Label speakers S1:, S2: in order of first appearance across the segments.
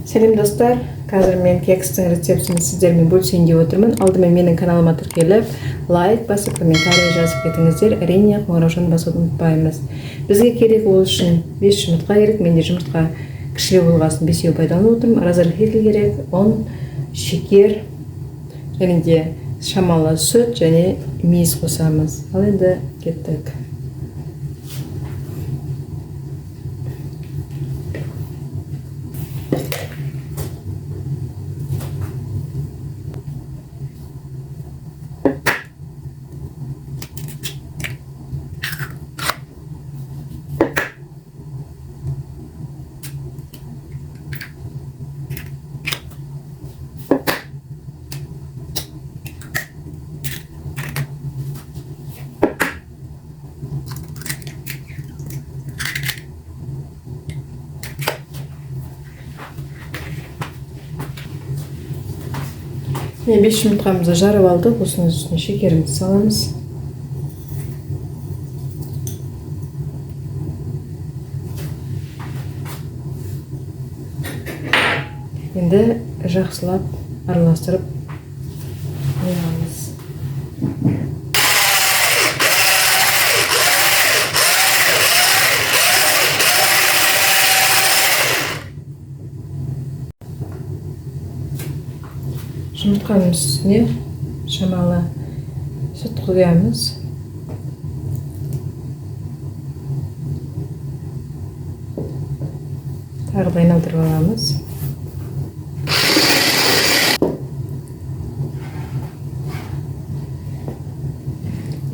S1: Сәлем достар, қазір мен кекстің рецептін сіздермен бөлісейін деп отырмын. Алдымен менің каналыма тіркеліп, лайк басып, комментарий жазып кетіңіздер. Әрине қоңыраушаны басуды ұмытпаймыз. Бізге керек ол үшін 5 жұмыртқа керек. Менде жұмыртқа кішілеу болғасын 5-еу пайдаланып отырмын. Разрыхлитель керек, ұн, шекер, және де шамалы сүт және мейіз қосамыз. Ал енді кеттік. Мен 5 жұмыртқамызды жарып алдық. Осының үстіне шекерімізді саламыз. Енді жақсылап араластырып қоямыз. Жұмыртқаның үстіне шамалы сүт құямыз. Тағы да айналдырып аламыз.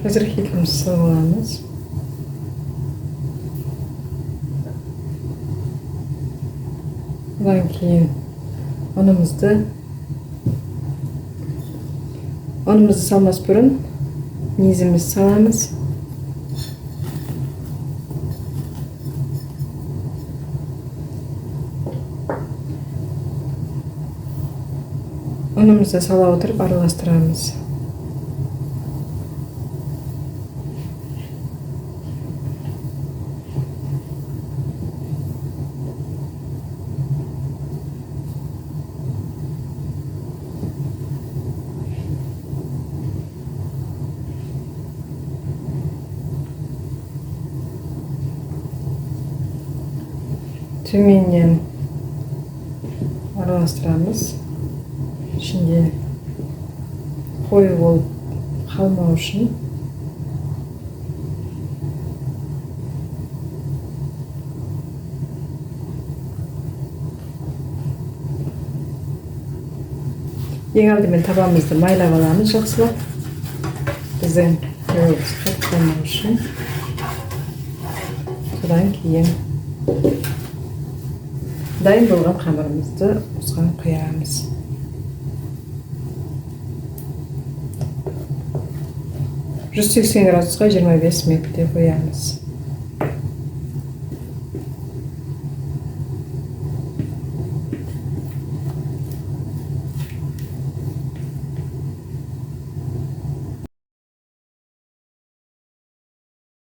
S1: Разрыхлителімізді салып аламыз. Одан кейін ұнымызды салмас бұрын мейізімізді саламыз. Ұнымызды сала отырып араластырамыз. Төменнен араластырамыз. Ішінде қою болып қалмау үшін. Ең алдымен табамызды майлап аламыз жақсылап. Біздің қойымыз қатып қалмау үшін. Содан кейін дайын болған қамырымызды осыған құямыз. Жүз 180 градусқа 25 минутте қоямыз.